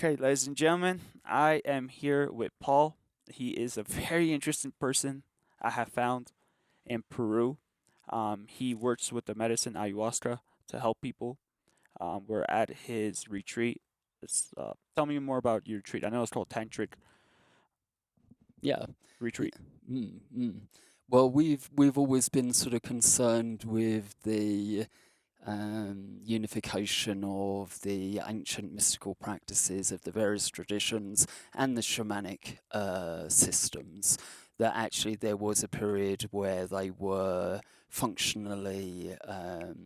Okay, ladies and gentlemen, I am here with Paul. He is a very interesting person I have found in Peru. He works with the medicine ayahuasca to help people. We're at his retreat. Tell me more about your retreat. I know it's called Tantric Yeah. Retreat. Mm, mm. Well, we've always been sort of concerned with the unification of the ancient mystical practices of the various traditions and the shamanic systems. That actually there was a period where they were functionally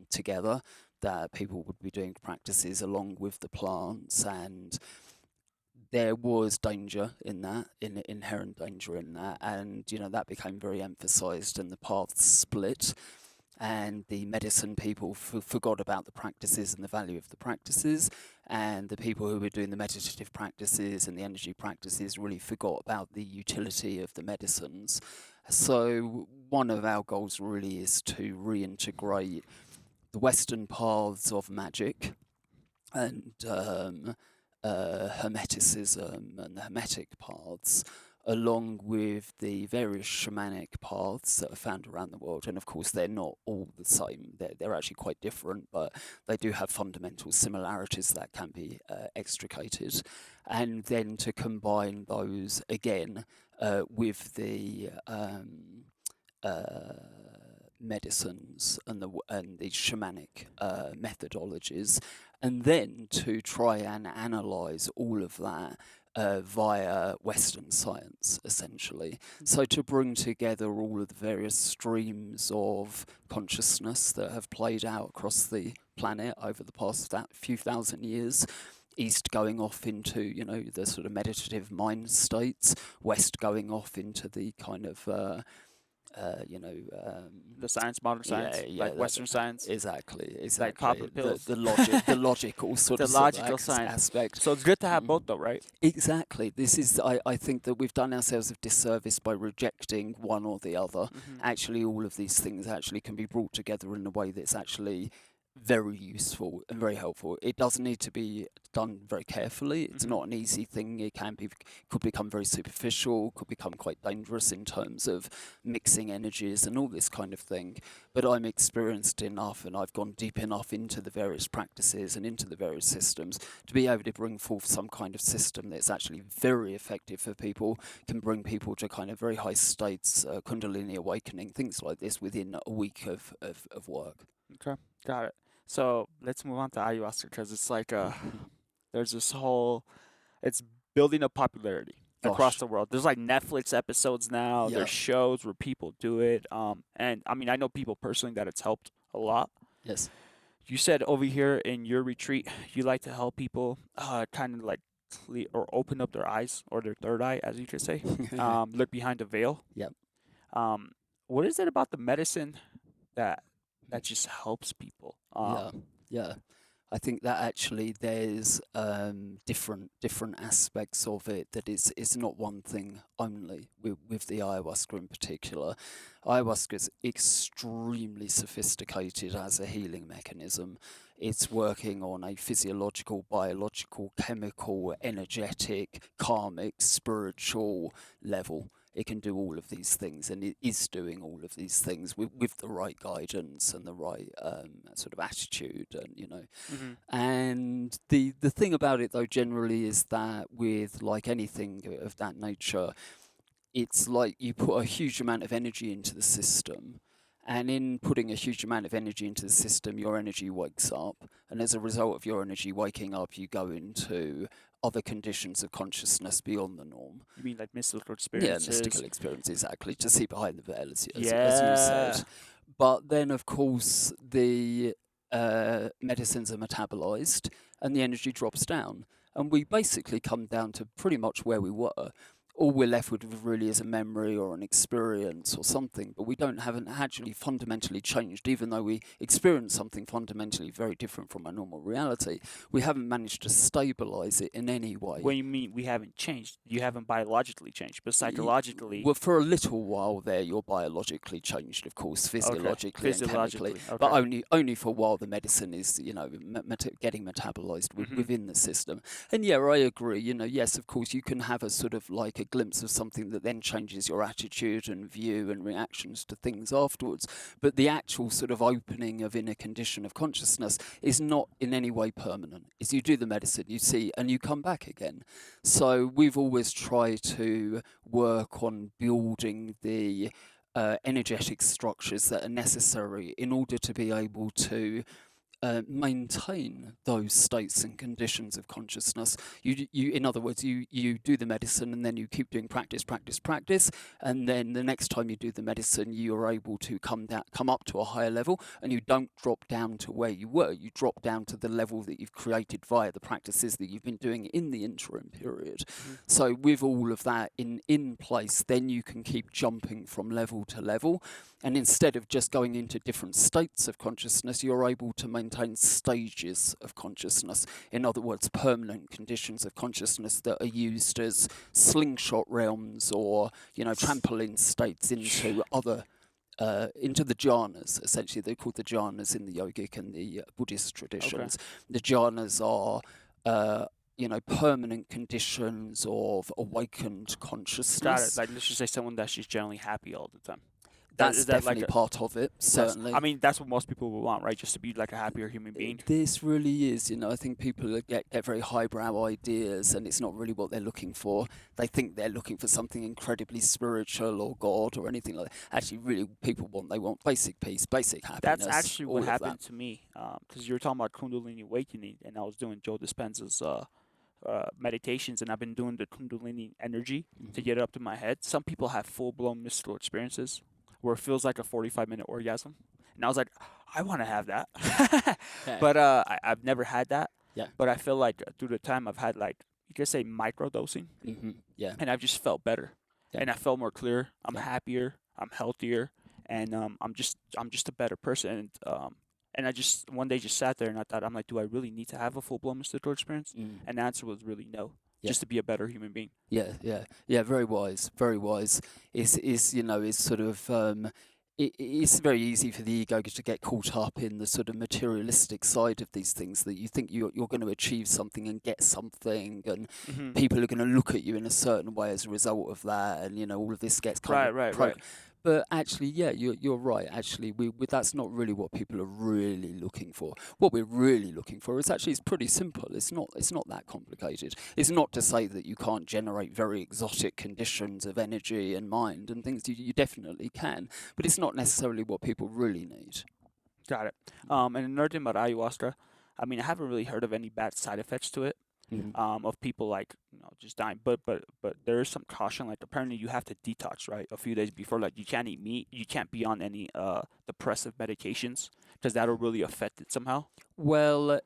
together. That people would be doing practices along with the plants, and there was danger in that, inherent danger in that, and that became very emphasized, and the paths split, and the medicine people forgot about the practices and the value of the practices, and the people who were doing the meditative practices and the energy practices really forgot about the utility of the medicines. So one of our goals really is to reintegrate the Western paths of magic and Hermeticism and the Hermetic paths, along with the various shamanic paths that are found around the world. And of course, they're not all the same, they're actually quite different, but they do have fundamental similarities that can be extricated. And then to combine those again with the uh, medicines and the shamanic methodologies, and then to try and analyze all of that via Western science, essentially. So to bring together all of the various streams of consciousness that have played out across the planet over the past few thousand years. East going off into, the sort of meditative mind states, West going off into the kind of uh, you know, um, The science, modern science, yeah, like Western science, exactly, like exactly. popping pills, The logical the sort of logical science. aspect. So it's good to have Mm. both, though, right? Exactly. This is, I think that we've done ourselves a disservice by rejecting one or the other. Hmm. Actually, all of these things actually can be brought together in a way that's actually very useful and very helpful. It does need to be done very carefully. It's Hmm. not an easy thing. Could become very superficial, could become quite dangerous in terms of mixing energies and all this kind of thing. But I'm experienced enough and I've gone deep enough into the various practices and into the various systems to be able to bring forth some kind of system that's actually very effective for people, can bring people to kind of very high states, Kundalini awakening, things like this within a week of work. Okay, got it. So let's move on to ayahuasca because it's like there's this whole, it's building up popularity across Gosh, the world. There's like Netflix episodes now. yeah, There's shows where people do it. And I mean, I know people personally that it's helped a lot. yes. You said over here in your retreat, you like to help people, kind of like clear or open up their eyes or their third eye, as you could say. Look behind the veil. Yep. Um, what is it about the medicine that just helps people? Yeah, yeah. I think that actually there's different aspects of it that it's not one thing only with the ayahuasca in particular. Ayahuasca is extremely sophisticated as a healing mechanism. It's working on a physiological, biological, chemical, energetic, karmic, spiritual level. It can do all of these things, and it is doing all of these things with the right guidance and the right sort of attitude, and Hmm. and the thing about it though generally is that with like anything of that nature, it's like you put a huge amount of energy into the system, and in putting a huge amount of energy into the system, your energy wakes up, and as a result of your energy waking up, you go into other conditions of consciousness beyond the norm. You mean like mystical Yeah, mystical experiences? experience, exactly, to see behind the veil, as you Yeah. said. But then, of course, the medicines are metabolized and the energy drops down. And we basically come down to pretty much where we were. all we're left with really is a memory or an experience or something, but we haven't actually fundamentally changed. Even though we experience something fundamentally very different from our normal reality, we haven't managed to stabilize it in any way. What do you mean we haven't changed? You haven't biologically changed, but psychologically. Well, for a little while there, you're biologically changed, of course, physiologically and chemically, okay. but only for a while. The medicine is, getting metabolized within the system. And yeah, I agree. Yes, of course, you can have a sort of like a glimpse of something that then changes your attitude and view and reactions to things afterwards. But the actual sort of opening of inner condition of consciousness is not in any way permanent. Is you do the medicine, you see, and you come back again. So we've always tried to work on building the energetic structures that are necessary in order to be able to maintain those states and conditions of consciousness. In other words, you do the medicine and then you keep doing practice, and then the next time you do the medicine, you are able to come up to a higher level, and you don't drop down to where you were. You drop down to the level that you've created via the practices that you've been doing in the interim period. So with all of that in place, then you can keep jumping from level to level. And instead of just going into different states of consciousness, you're able to maintain stages of consciousness. In other words, permanent conditions of consciousness that are used as slingshot realms or, trampoline states into other into the jhanas. Essentially, they're called the jhanas in the yogic and the Buddhist traditions. Okay. The jhanas are permanent conditions of awakened consciousness. Got it. Like, let's just say someone that's just generally happy all the time. That's definitely part of it, certainly. I mean, that's what most people would want, right? Just to be like a happier human being. This really is, I think people get very highbrow ideas, and it's not really what they're looking for. They think they're looking for something incredibly spiritual or God or anything like that. Actually, really, they want basic peace, basic happiness. That's actually what happened to me, because you were talking about Kundalini awakening, and I was doing Joe Dispenza's meditations, and I've been doing the Kundalini energy to get it up to my head. Some people have full-blown mystical experiences where it feels like a 45-minute orgasm. And I was like, I want to have that. Yeah. But I've never had that. Yeah. But I feel like through the time I've had, like, you could say micro-dosing. Yeah. And I've just felt better. Yeah. And I felt more clear. I'm happier. I'm healthier. And I'm just a better person. And I just one day just sat there and I thought, I'm like, do I really need to have a full-blown mystical experience? And the answer was really no. Just to be a better human being. Yeah. Very wise. Very wise. Is sort of it's very easy for the ego to get caught up in the sort of materialistic side of these things, that you think you're going to achieve something and get something, and people are going to look at you in a certain way as a result of that, and all of this gets kind of right. But actually, yeah, you're right. Actually, that's not really what people are really looking for. What we're really looking for is it's pretty simple. It's not that complicated. It's not to say that you can't generate very exotic conditions of energy and mind and things. You definitely can, but it's not necessarily what people really need. Got it. And another thing about ayahuasca, I mean, I haven't really heard of any bad side effects to it. Of people like just dying, but there is some caution. Like, apparently you have to detox, right, a few days before. Like, you can't eat meat, you can't be on any depressive medications, because that'll really affect it somehow. Well,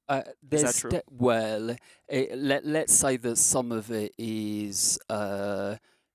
there's is that true? Let's say that some of it is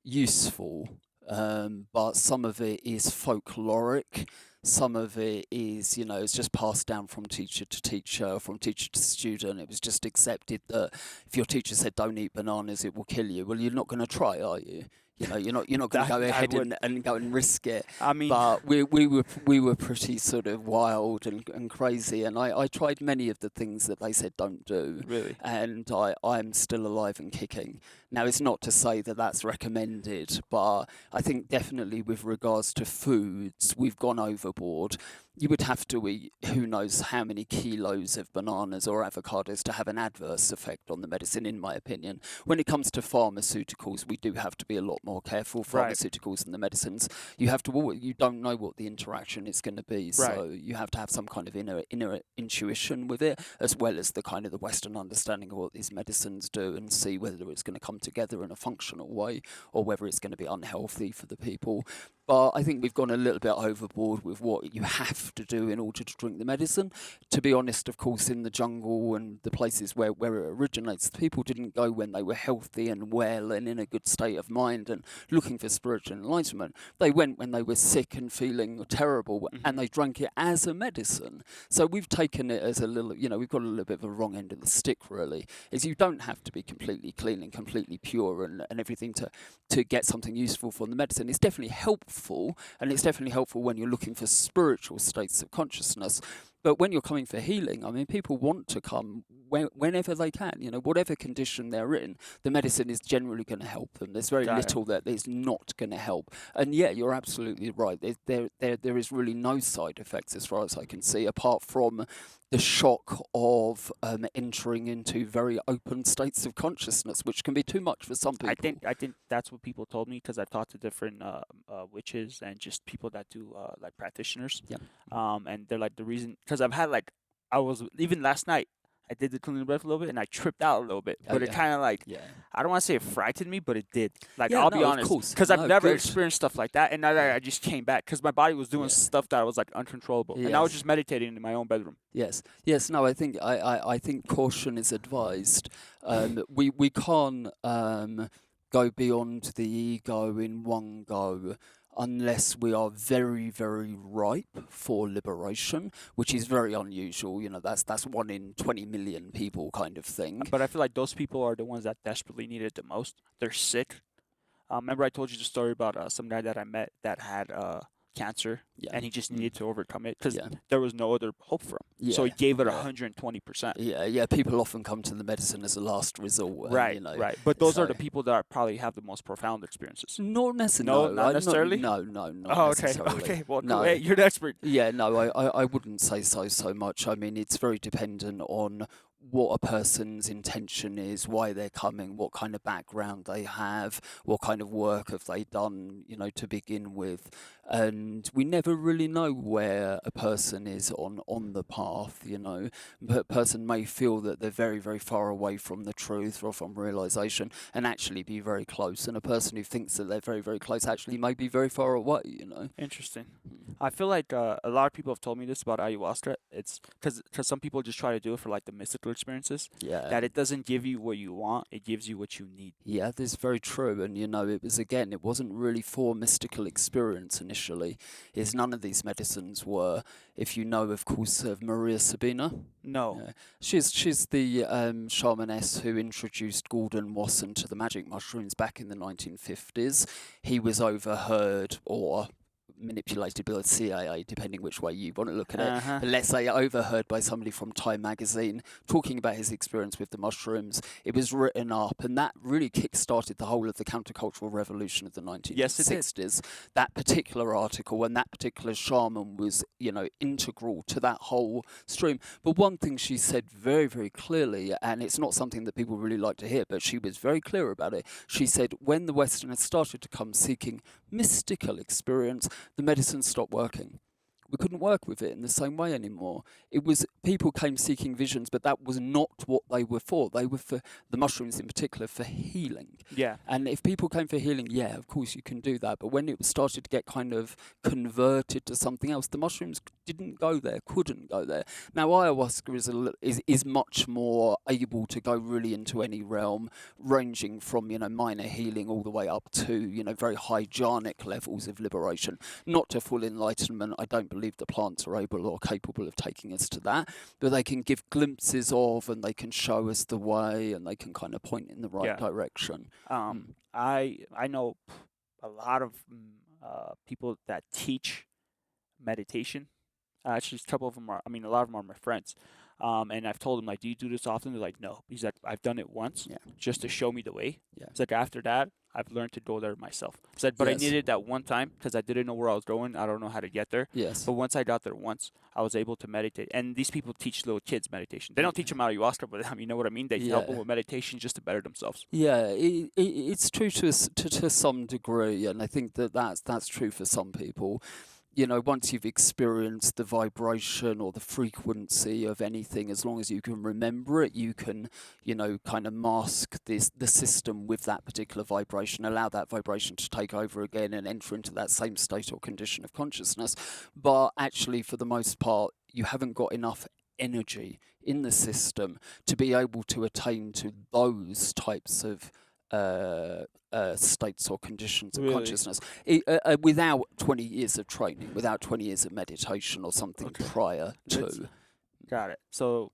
useful, but some of it is folkloric. Some of it is, it's just passed down from teacher to teacher, from teacher to student. It was just accepted that if your teacher said don't eat bananas, it will kill you. Well, you're not going to try, are you? You're not going to go ahead and go and risk it. I mean, but we were pretty sort of wild and crazy, and I tried many of the things that they said don't do. Really? And I'm still alive and kicking. Now, it's not to say that that's recommended, but I think definitely with regards to foods, we've gone overboard. You would have to eat who knows how many kilos of bananas or avocados to have an adverse effect on the medicine, in my opinion. When it comes to pharmaceuticals, we do have to be a lot more careful. Pharmaceuticals and the medicines, you don't know what the interaction is going to be, so you have to have some kind of inner intuition with it, as well as the kind of the Western understanding of what these medicines do, and see whether it's going to come together in a functional way or whether it's going to be unhealthy for the people. But I think we've gone a little bit overboard with what you have to do in order to drink the medicine. To be honest, of course, in the jungle and the places where it originates, people didn't go when they were healthy and well and in a good state of mind and looking for spiritual enlightenment. They went when they were sick and feeling terrible, and they drank it as a medicine. So we've taken it as a little, we've got a little bit of a wrong end of the stick, really. Is you don't have to be completely clean and completely pure and everything to get something useful from the medicine. It's definitely helpful, and it's definitely helpful when you're looking for spiritual states of consciousness. But when you're coming for healing, I mean, people want to come whenever they can, whatever condition they're in, the medicine is generally going to help them. There's very little that is not going to help. And yeah, you're absolutely right. There is really no side effects as far as I can see, apart from the shock of entering into very open states of consciousness, which can be too much for some people. I think that's what people told me, because I've talked to different witches and just people that do like practitioners. Yeah. And they're like, the reason, because I've had I was even last night, I did the Kundalini breath a little bit and I tripped out a little bit, but it kind of I don't want to say it frightened me, but it did. I'll be honest, because I've never experienced stuff like that, and now that I just came back because my body was doing stuff that was like uncontrollable, and I was just meditating in my own bedroom. Yes. No, I think I think caution is advised. We can't go beyond the ego in one go, unless we are very, very ripe for liberation, which is very unusual. That's 1 in 20 million people kind of thing. But I feel like those people are the ones that desperately need it the most. They're sick. Remember I told you the story about some guy that I met that had cancer, and he just needed to overcome it because there was no other hope for him. So he gave it 120%. Yeah. People often come to the medicine as a last resort. Right. But those are the people that probably have the most profound experiences. Not necessarily. Not necessarily? No. Oh, okay. Well, no. Hey, you're the expert. Yeah, no, I wouldn't say so much. I mean, it's very dependent on what a person's intention is, why they're coming, what kind of background they have, what kind of work have they done, to begin with. And we never really know where a person is on the path, But a person may feel that they're very, very far away from the truth or from realization and actually be very close. And a person who thinks that they're very, very close actually may be very far away, Interesting. I feel like a lot of people have told me this about ayahuasca. It's because some people just try to do it for the mystical experiences. Yeah. That it doesn't give you what you want, it gives you what you need. Yeah, that's very true. And, it wasn't really for mystical experience initially. None of these medicines were. If you know, of course, of Maria Sabina. No. She's the shamaness who introduced Gordon Wasson to the magic mushrooms back in the 1950s. He was overheard or manipulated by the CIA, depending which way you want to look at it. But let's say overheard by somebody from Time magazine talking about his experience with the mushrooms. It was written up, and that really kick-started the whole of the countercultural revolution of the 1960s. Yes, it did. That particular article and that particular shaman was, integral to that whole stream. But one thing she said very, very clearly, and it's not something that people really like to hear, but she was very clear about it. She said, when the Westerners started to come seeking mystical experience, the medicine stopped working. We couldn't work with it in the same way anymore. It was people came seeking visions, but that was not what they were for. They were for the mushrooms in particular for healing. Yeah. And if people came for healing, yeah, of course you can do that. But when it started to get kind of converted to something else, the mushrooms didn't go there, couldn't go there. Now ayahuasca is much more able to go really into any realm, ranging from minor healing all the way up to very high jhanic levels of liberation. Not to full enlightenment. I don't believe the plants are able or capable of taking us to that, but they can give glimpses of, and they can show us the way, and they can kind of point in the right direction. I know a lot of people that teach meditation. Actually, a couple of them a lot of them are my friends. And I've told them, do you do this often? They're like, no. He's like, I've done it once just to show me the way. Yeah. It's like, after that, I've learned to go there myself. He said, but I needed that one time because I didn't know where I was going. I don't know how to get there. Yes. But once I got there once, I was able to meditate. And these people teach little kids meditation. They don't teach them ayahuasca, but you know what I mean? They help them with meditation just to better themselves. Yeah, it's true to some degree, and I think that's true for some people. once you've experienced the vibration or the frequency of anything, as long as you can remember it, you can, kind of mask the system with that particular vibration, allow that vibration to take over again and enter into that same state or condition of consciousness. But actually, for the most part, you haven't got enough energy in the system to be able to attain to those types of states or conditions of Really? consciousness without 20 years of training, without 20 years of meditation or something Okay. prior to. Got it. So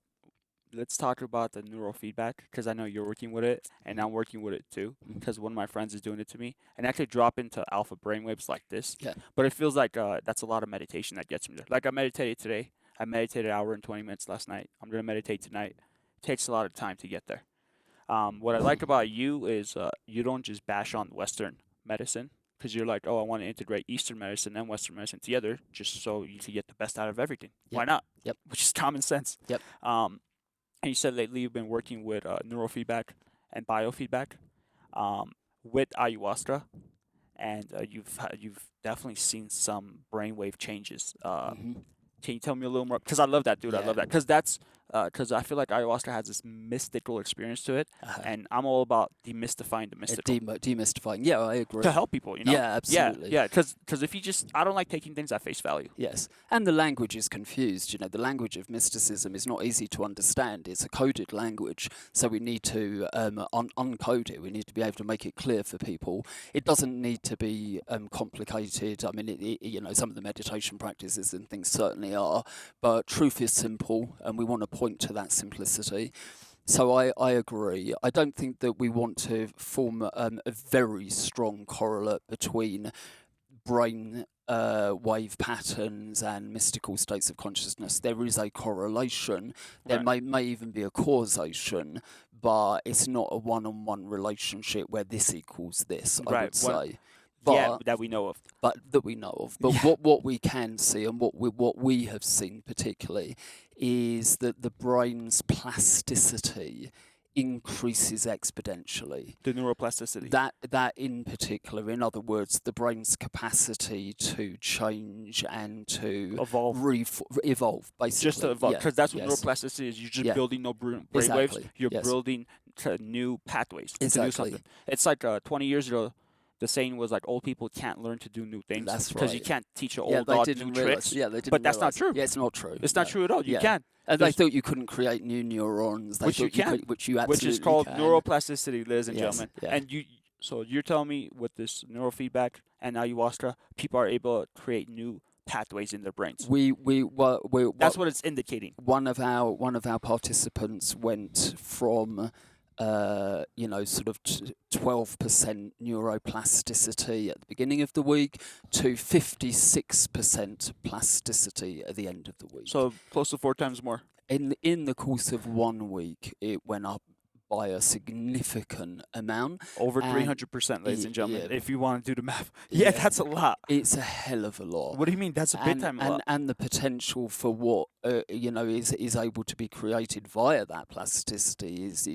let's talk about the neurofeedback, because I know you're working with it and I'm working with it too, because one of my friends is doing it to me and actually drop into alpha brainwaves like this. Yeah. But it feels like that's a lot of meditation that gets me there. Like I meditated today. I meditated an hour and 20 minutes last night. I'm going to meditate tonight. It takes a lot of time to get there. What I like about you is you don't just bash on Western medicine, because you're like, oh, I want to integrate Eastern medicine and Western medicine together just so you can get the best out of everything. Yep. Why not? Yep. Which is common sense. Yep. And you said lately you've been working with neurofeedback and biofeedback with ayahuasca, and you've definitely seen some brainwave changes. Can you tell me a little more? Because I love that, dude. I Yeah. love that. Because I feel like ayahuasca has this mystical experience to it, and I'm all about demystifying the mystical Demystifying. Yeah, I agree. to help people. Yeah, absolutely. Yeah. Because if you I don't like taking things at face value. Yes, and the language is confused. The language of mysticism is not easy to understand. It's a coded language, so we need to uncode it. We need to be able to make it clear for people. It doesn't need to be complicated. I mean, some of the meditation practices and things certainly are, but truth is simple, and we want to point to that simplicity. So I agree. I don't think that we want to form a very strong correlate between brain wave patterns and mystical states of consciousness. There is a correlation. There may even be a causation, but it's not a one-on-one relationship where this equals this, I would say. That we know of. But that we know of. But what we can see, and what we have seen particularly, is that the brain's plasticity increases exponentially. The neuroplasticity. That in particular, in other words, the brain's capacity to change and to evolve, basically. Just to evolve, because that's what neuroplasticity is. You're just building no brain waves. You're building new pathways to do something. It's like 20 years ago, the saying was like, old people can't learn to do new things. That's because right. you can't teach an old dog new tricks. Yeah, they didn't but that's not true. Yeah, it's not true. It's not true at all. You can. And they thought you couldn't create new neurons. Which you absolutely which is called neuroplasticity, ladies and gentlemen. Yeah. And so you're telling me with this neurofeedback and ayahuasca, people are able to create new pathways in their brains. That's what it's indicating. One of our participants went from sort of 12% neuroplasticity at the beginning of the week to 56% plasticity at the end of the week. So close to 4 times more. In the course of 1 week, it went up by a significant amount. Over 300%, ladies and gentlemen, if you want to do the math. Yeah, that's a lot. It's a hell of a lot. What do you mean? That's a big time a lot. And the potential for what, is able to be created via that plasticity is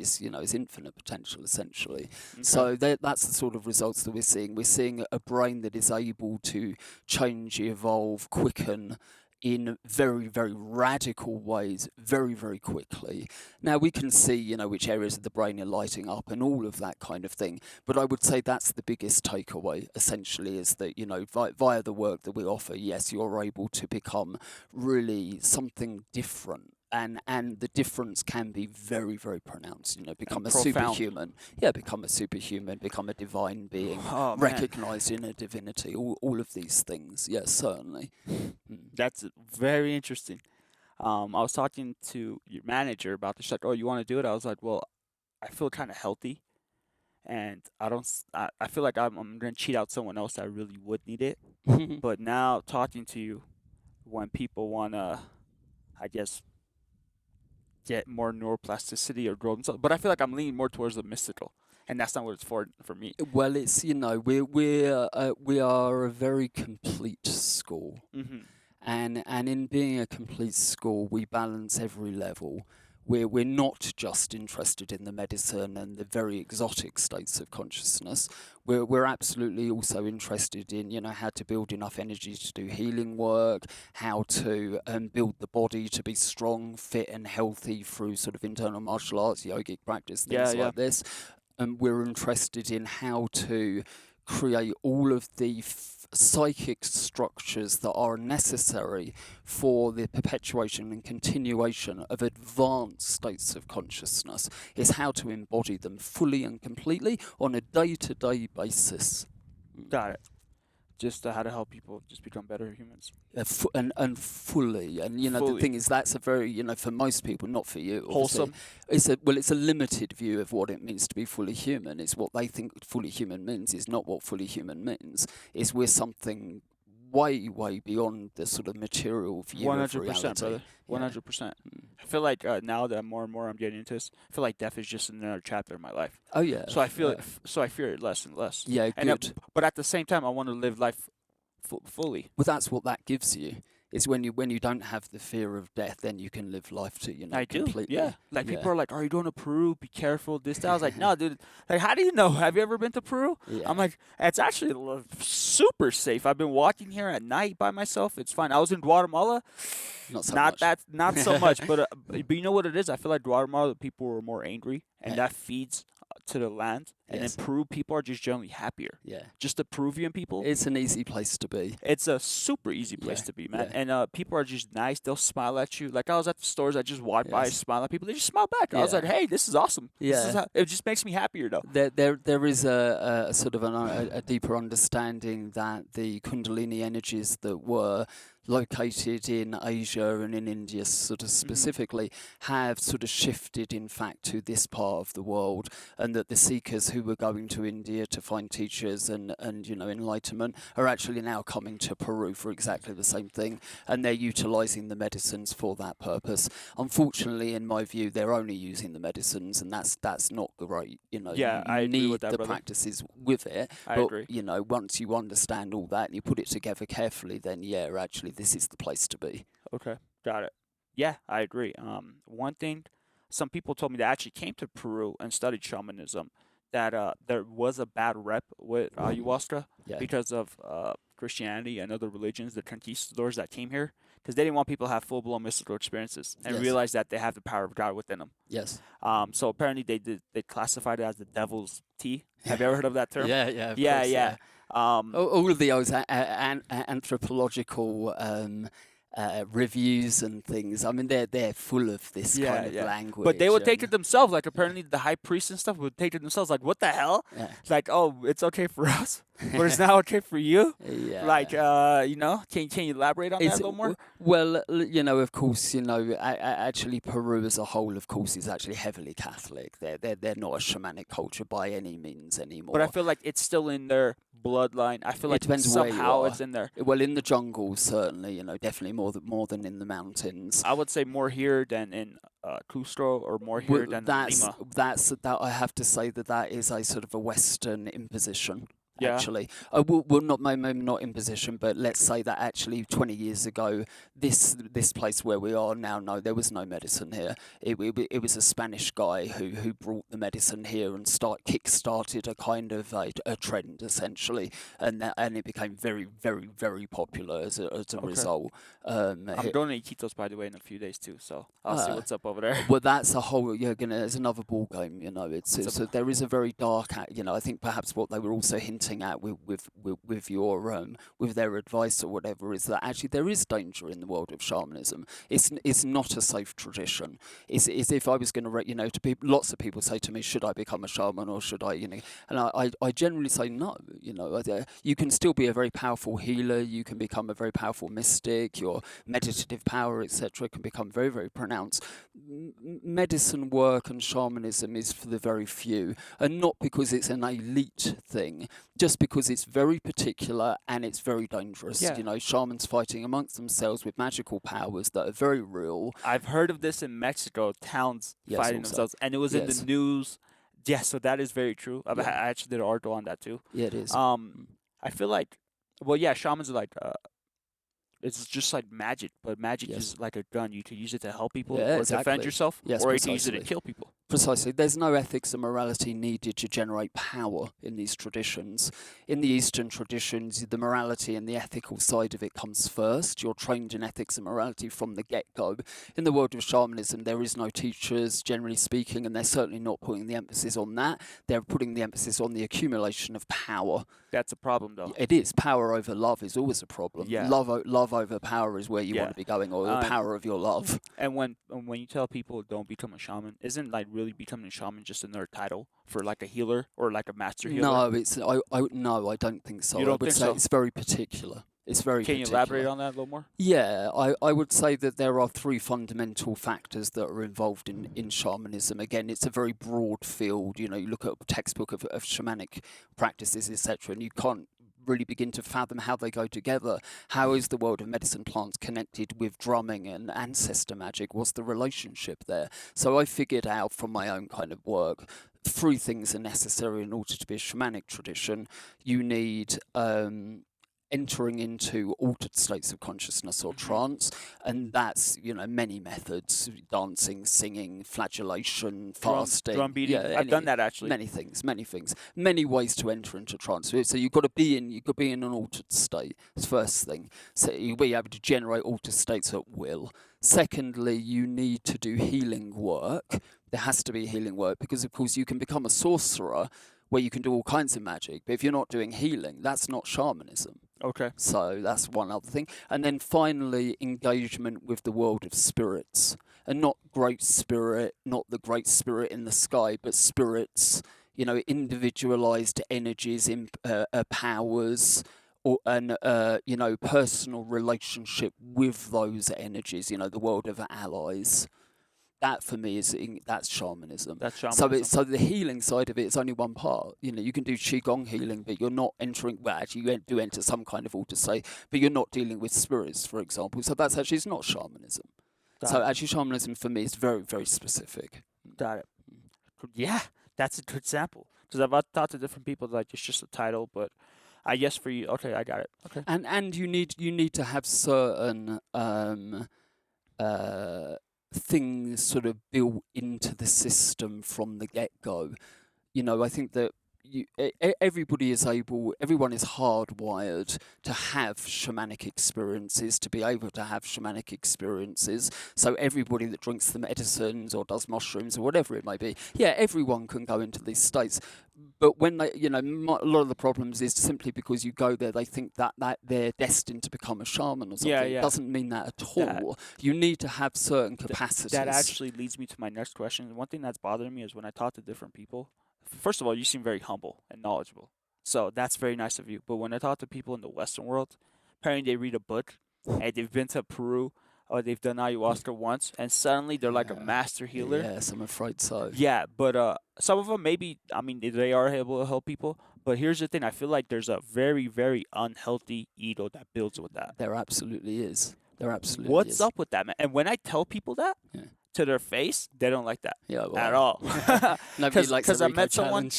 infinite potential, essentially. Okay. So that's the sort of results that we're seeing. We're seeing a brain that is able to change, evolve, quicken, in very, very radical ways, very, very quickly. Now, we can see, which areas of the brain are lighting up and all of that kind of thing. But I would say that's the biggest takeaway, essentially, is that, via the work that we offer, yes, you're able to become really something different. And the difference can be very, very pronounced. Become a superhuman. Yeah, become a superhuman, become a divine being, recognized in a divinity. All of these things. Yes, certainly. That's very interesting. I was talking to your manager about this. Like, oh, you want to do it? I was like, well, I feel kind of healthy, and I feel like I'm gonna cheat out someone else that really would need it. But now talking to you, when people wanna, I guess, get more neuroplasticity or grow themselves, but I feel like I'm leaning more towards the mystical, and that's not what it's for me. Well, it's we are a very complete school, and in being a complete school, we balance every level. we're not just interested in the medicine and the very exotic states of consciousness. We're absolutely also interested in, how to build enough energy to do healing work, how to build the body to be strong, fit, and healthy through sort of internal martial arts, yogic practice, things Yeah. like this. And we're interested in how to create all of the psychic structures that are necessary for the perpetuation and continuation of advanced states of consciousness. Is how to embody them fully and completely on a day-to-day basis. Got it. Just how to help people just become better humans. And fully, and the Fully. thing is, that's a very, for most people, not for you, obviously. Wholesome. It's a limited view of what it means to be fully human. It's what they think fully human means is not what fully human means. Is we're something way beyond the sort of material view of 100%, reality. brother. 100%. I feel like now that more and more I'm getting into this, I feel like death is just another chapter in my life. Oh yeah. So I feel so I fear it less and less. Yeah, good. But at the same time, I want to live life fully. Well, that's what that gives you. Is when you don't have the fear of death, then you can live life to completely. Yeah. Like people are like, "Are you going to Peru? Be careful." This, that. I was like, "No, dude. Like, how do you know? Have you ever been to Peru?" Yeah. I'm like, "It's actually super safe. I've been walking here at night by myself. It's fine. I was in Guatemala. Not so not much. not so much. But you know what it is? I feel like Guatemala people were more angry, and that feeds to the land. And in Peru, people are just generally happier. Yeah. Just the Peruvian people. It's an easy place to be. It's a super easy place to be, man. Yeah. And people are just nice. They'll smile at you. Like I was at the stores, I just walked by, smile at people. They just smile back. I was like, "Hey, this is awesome." Yeah. It just makes me happier, though. There is a sort of a deeper understanding that the Kundalini energies that were located in Asia and in India sort of specifically have sort of shifted in fact to this part of the world, and that the seekers who were going to India to find teachers and enlightenment are actually now coming to Peru for exactly the same thing, and they're utilizing the medicines for that purpose. Unfortunately, in my view, they're only using the medicines, and that's not great. I you agree need with that, the brother. practices with it. I but agree. once you understand all that and you put it together carefully, then actually this is the place to be. Okay, got it. Yeah, I agree. One thing, some people told me that actually came to Peru and studied shamanism, that there was a bad rep with ayahuasca because of Christianity and other religions, the conquistadors that came here, because they didn't want people to have full-blown mystical experiences and realize that they have the power of God within them. Yes. So apparently they classified it as the devil's tea. Have you ever heard of that term? Yeah. Of course. All of those anthropological reviews and things. I mean, they're full of this kind of language. But they would take it themselves. Like apparently the high priests and stuff would take it themselves. Like, what the hell? Yeah. It's like, oh, it's okay for us, but it's not okay for you. Yeah. Like, can you elaborate on that a little more? Well, of course, actually Peru as a whole, of course, is actually heavily Catholic. They're not a shamanic culture by any means anymore. But I feel like it's still in their bloodline. I feel like somehow it's in there. Well, in the jungle, certainly, definitely more than in the mountains. I would say more here than in Cusco, or more here than Lima. That I have to say that is a sort of a Western imposition. Yeah. Actually, well, not maybe not imposition, but let's say that actually 20 years ago, this place where we are now, no, there was no medicine here. It was a Spanish guy who brought the medicine here and kick-started a kind of a trend essentially, and it became very, very, very popular as a result. I'm going to Iquitos, by the way, in a few days too, so I'll see what's up over there. Well, that's a whole. It's another ball game. So there is a very dark. I think perhaps what they were also hinting at with your with their advice or whatever is that actually there is danger in the world of shamanism. It's not a safe tradition. It's if I was going to to people, lots of people say to me, should I become a shaman or should I and I generally say no. You can still be a very powerful healer. You can become a very powerful mystic. Your meditative power, etc., can become very, very pronounced. Medicine work and shamanism is for the very few, and not because it's an elite thing, just because it's very particular and it's very dangerous. Yeah. Shamans fighting amongst themselves with magical powers that are very real. I've heard of this in Mexico, towns fighting themselves, and it was in the news. Yeah, so that is very true. I actually did an article on that too. Yeah, it is. I feel like, shamans are like it's just like magic, but magic Yes. is like a gun. You could use it to help people Yeah, or defend exactly. yourself, Yes, or you can use it to precisely. kill people. Precisely. There's no ethics and morality needed to generate power in these traditions. In the Eastern traditions, the morality and the ethical side of it comes first. You're trained in ethics and morality from the get-go. In the world of shamanism, there is no teachers, generally speaking, and they're certainly not putting the emphasis on that. They're putting the emphasis on the accumulation of power. That's a problem, though. It is. Power over love is always a problem. Yeah. Love over power is where you want Yeah. to be going, or the power of your love. And when you tell people don't become a shaman, isn't like really becoming a shaman just another title for like a healer or like a master healer? No, I don't think so. You I don't would think say so? it's very particular. It's very Can you particular. elaborate on that a little more? Yeah, I would say that there are three fundamental factors that are involved in shamanism. Again, it's a very broad field. You know, you look at a textbook of shamanic practices, etc., and you can't really begin to fathom how they go together. How is the world of medicine plants connected with drumming and ancestor magic? What's the relationship there? So I figured out from my own kind of work, three things are necessary in order to be a shamanic tradition. You need entering into altered states of consciousness or trance, and that's, you know, many methods: dancing, singing, flagellation, fasting, drum beating. I've done that actually. many things, many ways to enter into trance. So you've got to be in an altered state. That's the first thing. So you'll be able to generate altered states at will. Secondly, you need to do healing work. There has to be healing work, because of course you can become a sorcerer where you can do all kinds of magic, but if you're not doing healing, that's not shamanism. Okay. So that's one other thing. And then finally, engagement with the world of spirits. And not great spirit, not the great spirit in the sky, but spirits, you know, individualized energies, powers, and you know, personal relationship with those energies, you know, the world of allies. That for me that's shamanism. That's shamanism. So the healing side of it is only one part. You know, you can do qigong healing, but you're not entering. Well, actually, you do enter some kind of altered state, but you're not dealing with spirits, for example. So that's actually, it's not shamanism. So actually, shamanism for me is very, very specific. Got it. Yeah, that's a good example. Because I've talked to different people like it's just a title, but I guess for you, okay, I got it. Okay. And you need to have certain things sort of built into the system from the get-go. You know, I think that everyone is hardwired to have shamanic experiences, to be able to have shamanic experiences. So everybody that drinks the medicines or does mushrooms or whatever it may be, yeah, everyone can go into these states. But when they, you know, a lot of the problems is simply because you go there, they think that they're destined to become a shaman or something. Yeah. It doesn't mean that at all. You need to have certain capacities. That actually leads me to my next question. One thing that's bothering me is when I talk to different people. First of all, you seem very humble and knowledgeable. So that's very nice of you. But when I talk to people in the Western world, apparently they read a book and they've been to Peru or they've done ayahuasca once and suddenly they're like a master healer. Yes, I'm afraid so. Yeah, but some of them maybe, I mean, they are able to help people. But here's the thing. I feel like there's a very, very unhealthy ego that builds with that. There absolutely is. What's up with that, man? And when I tell people that, to their face, they don't like that at all. Because I met someone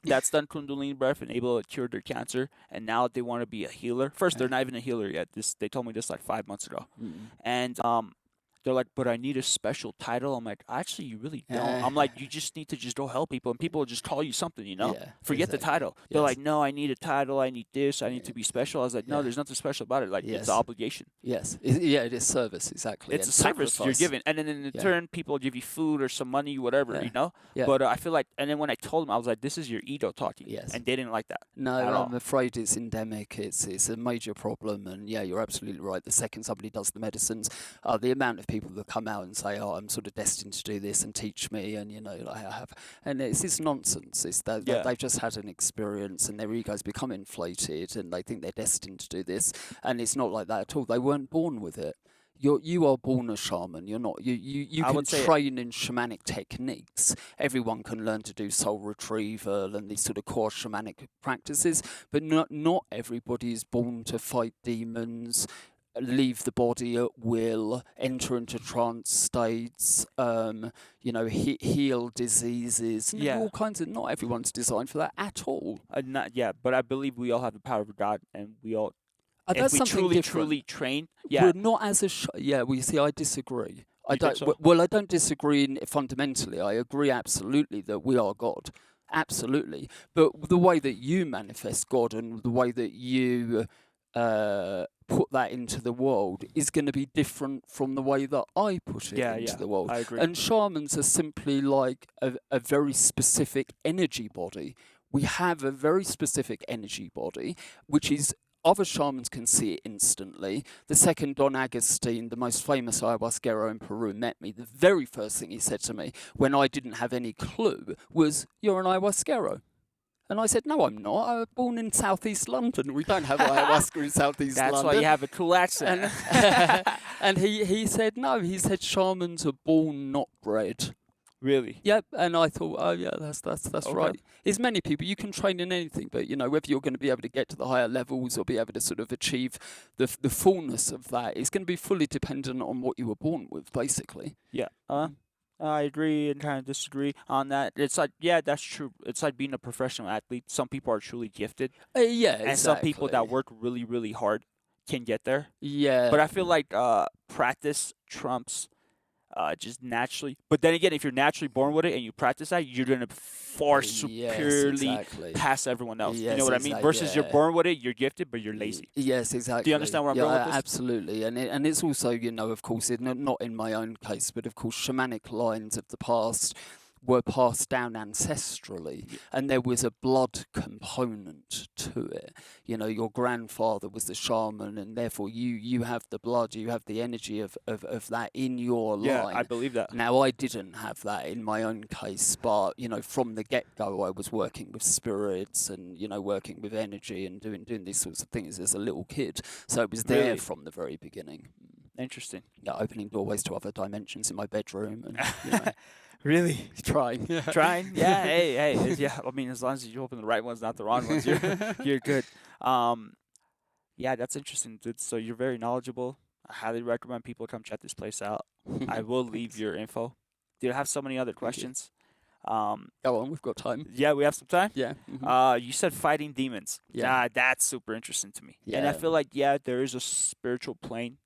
that's done Kundalini breath and able to cure their cancer, and now they want to be a healer. First, they're not even a healer yet. They told me this like 5 months ago, and they're like, but I need a special title. I'm like, actually, you really don't. I'm like, you just need to just go help people, and people will just call you something, you know? Yeah, Forget the title. They're like, no, I need a title. I need this. I need to be special. I was like, no, there's nothing special about it. Like, it's an obligation. Yes. It is service, exactly. It's a service you're giving. And then in turn, people give you food or some money, whatever, you know? Yeah. But I feel like, and then when I told them, I was like, this is your ego talking. Yes. And they didn't like that. No, I'm afraid it's endemic. It's a major problem. And yeah, you're absolutely right. The second somebody does the medicines, the amount of people that come out and say, oh, I'm sort of destined to do this and teach me, and you know, like I have, and it's nonsense. It's that they've just had an experience and their egos become inflated and they think they're destined to do this, and it's not like that at all. They weren't born with it. You are born a shaman. You're not. You can train in shamanic techniques. Everyone can learn to do soul retrieval and these sort of core shamanic practices, but not everybody is born to fight demons, leave the body at will, enter into trance states, you know, heal diseases, all kinds of. Not everyone's designed for that at all. But I believe we all have the power of God, and we all If That's we something truly, different. truly train, Well, not as a yeah. Well, you see, I disagree. I You think don't. so? Well, I don't disagree fundamentally. I agree absolutely that we are God, absolutely. But the way that you manifest God and the way that you put that into the world is going to be different from the way that I put it into the world. I agree. And shamans are simply like a very specific energy body. We have a very specific energy body, which is other shamans can see it instantly. The second Don Agustin, the most famous ayahuasquero in Peru, met me, the very first thing he said to me when I didn't have any clue was, "You're an ayahuasquero." And I said, "No, I'm not. I was born in southeast London. We don't have ayahuasca in southeast That's London." why you have a cool accent. And he said, "No, he said shamans are born, not bred." Really? Yep, and I thought, oh yeah, that's Okay. right. There's many people, you can train in anything, but whether you're going to be able to get to the higher levels or be able to sort of achieve the fullness of that is going to be fully dependent on what you were born with, basically. Yeah. I agree and kind of disagree on that. It's like, yeah, that's true. It's like being a professional athlete. Some people are truly gifted, Yeah, and some people that exactly. work really, really hard can get there. Yeah. But I feel like practice trumps just naturally. But then again, if you're naturally born with it and you practice that, you're gonna far Yes, superiorly exactly. pass everyone else. You Yes, know what I mean? Versus you're yeah. born with it, you're gifted, but you're lazy. Yes, exactly. Do you understand where I'm going with this? Absolutely. And it's also, of course, not in my own case, but of course, shamanic lines of the past were passed down ancestrally, and there was a blood component to it. Your grandfather was the shaman, and therefore you have the blood, you have the energy of that in your line. Yeah, I believe that. Now, I didn't have that in my own case, but, from the get-go, I was working with spirits and, working with energy and doing these sorts of things as a little kid. So it was there Really? from the very beginning. Interesting. Yeah, opening doorways to other dimensions in my bedroom and, Really? trying. Trying? Yeah. Hey. Yeah. I mean, as long as you open the right ones, not the wrong ones, you're good. Yeah, that's interesting, dude. So you're very knowledgeable. I highly recommend people come check this place out. I will leave your info. Do you have so many other questions? Go on, we've got time. Yeah, we have some time. Yeah. Mm-hmm. You said fighting demons. Yeah. That's super interesting to me. And I Yeah. feel like there is a spiritual plane,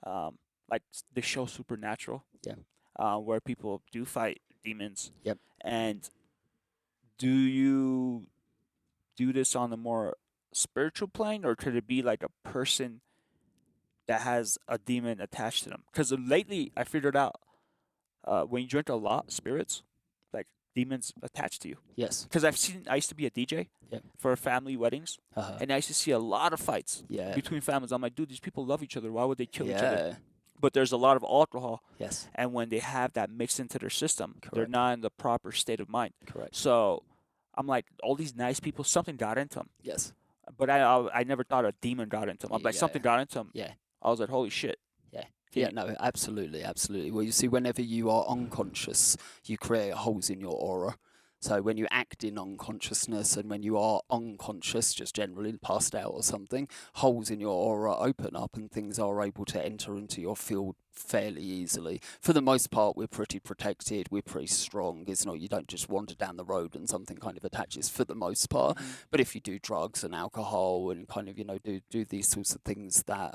like the show Supernatural. Yeah. Where people do fight demons. Yep. And do you do this on a more spiritual plane, or could it be like a person that has a demon attached to them? Because lately I figured out when you drink a lot, spirits, like demons attached to you. Yes. Because I used to be a DJ for family weddings, and I used to see a lot of fights between families. I'm like, dude, these people love each other. Why would they kill each other? But there's a lot of alcohol. Yes. And when they have that mixed into their system, they're Correct. not in the proper state of mind. Correct. So I'm like, all these nice people, something got into them. Yes. But I never thought a demon got into them. I'm like, something got into them. Yeah. I was like, holy shit. Yeah. Yeah, no, absolutely. Well, you see, whenever you are unconscious, you create holes in your aura. So when you act in unconsciousness and when you are unconscious, just generally passed out or something, holes in your aura open up and things are able to enter into your field fairly easily. For the most part, we're pretty protected, we're pretty strong. It's not, you don't just wander down the road and something kind of attaches for the most part. Mm-hmm. But if you do drugs and alcohol and kind of, do these sorts of things that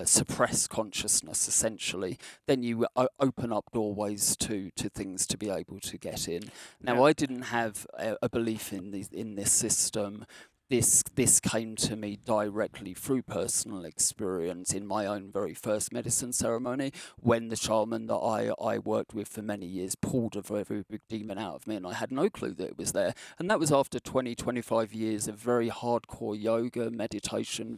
suppress consciousness, essentially, then you open up doorways to things to be able to get in. Now, I didn't have a belief in this system. This came to me directly through personal experience in my own very first medicine ceremony, when the shaman that I worked with for many years pulled a very, very big demon out of me, and I had no clue that it was there. And that was after 25 years of very hardcore yoga, meditation,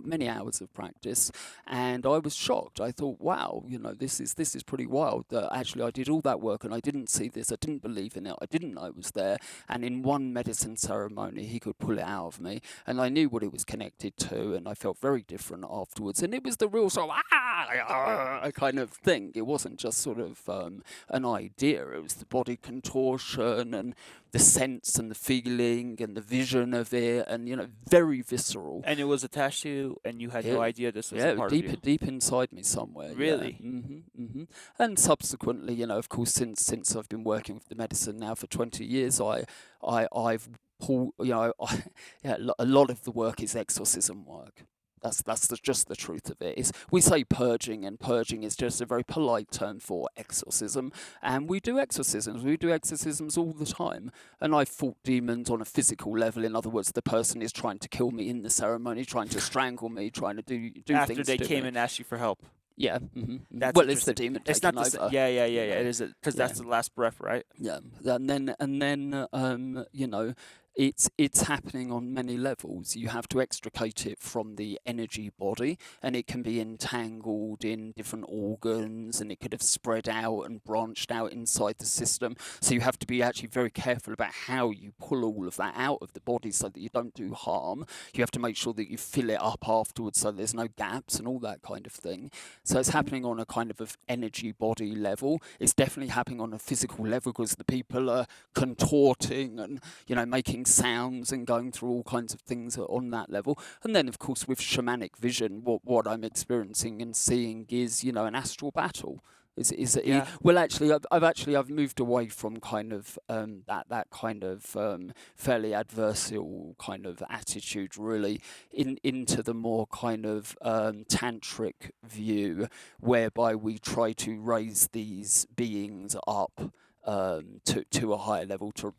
many hours of practice. And I was shocked. I thought, wow, this is pretty wild that actually I did all that work and I didn't see this, I didn't believe in it, I didn't know it was there. And in one medicine ceremony, he could pull it out of me, and I knew what it was connected to, and I felt very different afterwards. And it was the real sort of kind of thing. It wasn't just sort of an idea. It was the body contortion and the sense and the feeling and the vision of it, and very visceral. And it was attached to you, and you had no idea this was a part of you. Deep inside me somewhere. Really? Yeah. And subsequently, of course, since I've been working with the medicine now for 20 years, I've pull, yeah, a lot of the work is exorcism work. That's just the truth of it. We say purging, and purging is just a very polite term for exorcism. And we do exorcisms. We do exorcisms all the time. And I've fought demons on a physical level. In other words, the person is trying to kill me in the ceremony, trying to strangle me, trying to do After things they to came me. and asked you for help. Yeah. That's Well, it's the interesting. demon It's taking not the over. yeah. you know. It is because Yeah. that's the last breath, right? Yeah, and then it's happening on many levels. You have to extricate it from the energy body, and it can be entangled in different organs, and it could have spread out and branched out inside the system. So you have to be actually very careful about how you pull all of that out of the body so that you don't do harm. You have to make sure that you fill it up afterwards so there's no gaps and all that kind of thing. So it's happening on a kind of energy body level. It's definitely happening on a physical level because the people are contorting and making sounds and going through all kinds of things on that level. And then of course with shamanic vision, what I'm experiencing and seeing is an astral battle. Yeah. Well, actually, I've moved away from kind of that kind of fairly adversarial kind of attitude, really, into the more kind of tantric view, whereby we try to raise these beings up to a higher level to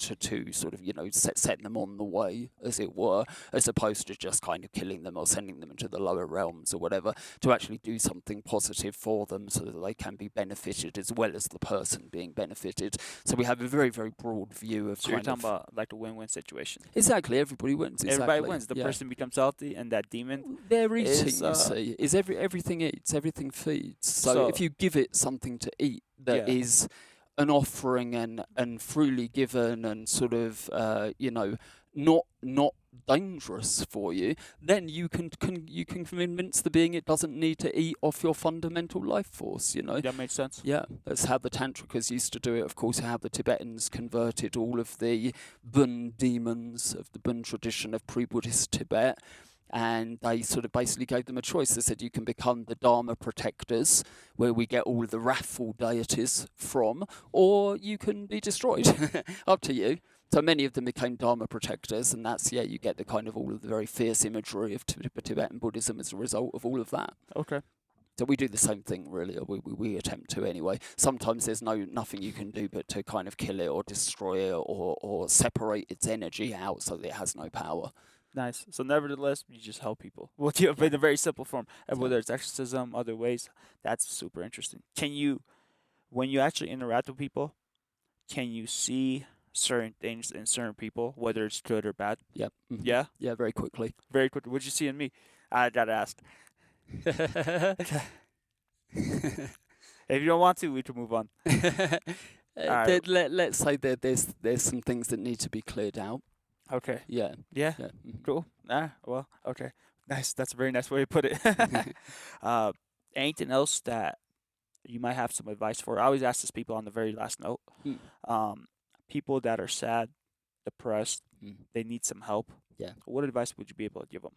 sort of set them on the way, as it were, as opposed to just kind of killing them or sending them into the lower realms or whatever, to actually do something positive for them so that they can be benefited as well as the person being benefited. So we have a very, very broad view of So you're talking about like a win-win situation. Exactly, everybody wins. Everybody wins. The person becomes healthy, and that demon. They're eating, is, you see. Everything eats, everything feeds. So if you give it something to eat that is an offering and freely given and sort of not dangerous for you, then you can convince the being it doesn't need to eat off your fundamental life force. That makes sense. Yeah, that's how the tantrikas used to do it. Of course, how the Tibetans converted all of the Bun demons of the Bun tradition of pre-Buddhist Tibet. And they sort of basically gave them a choice. They said you can become the Dharma protectors, where we get all of the wrathful deities from, or you can be destroyed. Up to you. So many of them became Dharma protectors, and that's, you get the kind of all of the very fierce imagery of Tibetan Buddhism as a result of all of that. Okay. So we do the same thing, really, or we attempt to anyway. Sometimes there's nothing you can do but to kind of kill it or destroy it or separate its energy out so that it has no power. Nice. So nevertheless, you just help people. Well, in a very simple form. And whether it's exorcism, other ways, that's super interesting. When you actually interact with people, can you see certain things in certain people, whether it's good or bad? Yep. Mm-hmm. Yeah? Yeah, very quickly. Very quickly. What'd you see in me? I gotta ask. If you don't want to, we can move on. Let's say that there's some things that need to be cleared out. Okay. Yeah. Yeah. Mm-hmm. Cool. Well, okay. Nice. That's a very nice way to put it. Anything else that you might have some advice for? I always ask this people on the very last note. People that are sad, depressed, they need some help. Yeah. What advice would you be able to give them?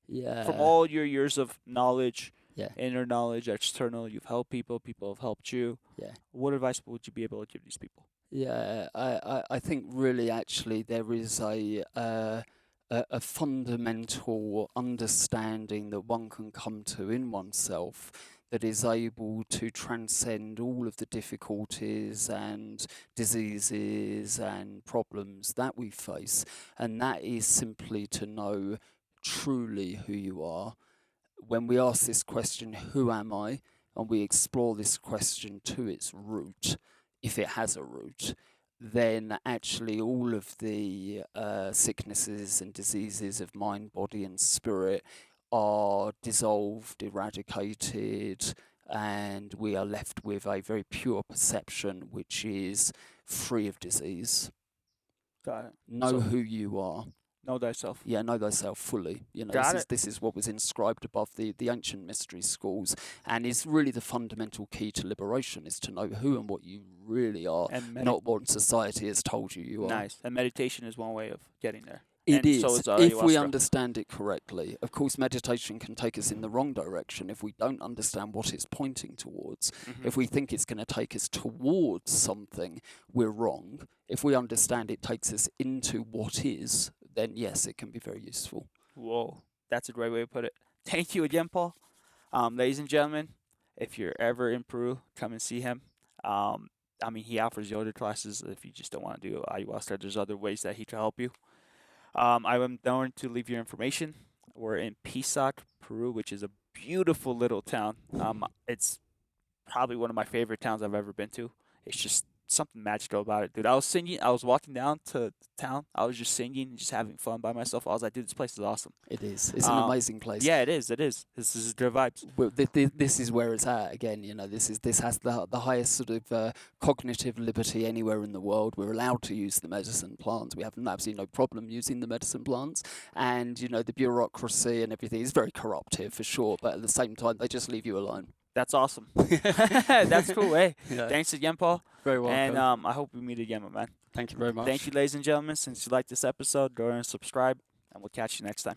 Yeah. From all your years of knowledge, Yeah. inner knowledge, external, you've helped people, people have helped you. Yeah. What advice would you be able to give these people? Yeah, I think really actually there is a fundamental understanding that one can come to in oneself that is able to transcend all of the difficulties and diseases and problems that we face, and that is simply to know truly who you are. When we ask this question, who am I, and we explore this question to its root, if it has a root, then actually all of the sicknesses and diseases of mind, body and spirit are dissolved, eradicated, and we are left with a very pure perception which is free of disease. Got it. Know who you are. Know thyself. Yeah, know thyself fully. This is what was inscribed above the ancient mystery schools, and is really the fundamental key to liberation, is to know who and what you really are, And not what society has told you are. Nice. And meditation is one way of getting there. It is, so if we ayahuasca. understand it correctly. Of course, meditation can take us in the wrong direction if we don't understand what it's pointing towards. If we think it's going to take us towards something, we're wrong. If we understand it takes us into what is, then yes, it can be very useful. Whoa, that's a great way to put it. Thank you again, Paul. Ladies and gentlemen, if you're ever in Peru, come and see him. I mean, he offers yoga classes if you just don't want to do ayahuasca. There's other ways that he can help you. I am going to leave your information. We're in Pisac, Peru, which is a beautiful little town. It's probably one of my favorite towns I've ever been to. It's just something magical about it, dude. I was singing. I was walking down to town. I was just singing and just having fun by myself. I was like, dude, this place is awesome. It is. It's an amazing place. Yeah, it is. It is. This is good vibes. Well, this is where it's at again. You know, this has the highest sort of cognitive liberty anywhere in the world. We're allowed to use the medicine plants. We have absolutely no problem using the medicine plants. And you know, the bureaucracy and everything is very corruptive for sure. But at the same time, they just leave you alone. That's awesome. That's cool. Hey, Yeah. thanks again, Paul. Very welcome. And I hope we meet again, my man. Thank you very much. Thank you, ladies and gentlemen. Since you liked this episode, go ahead and subscribe, and we'll catch you next time.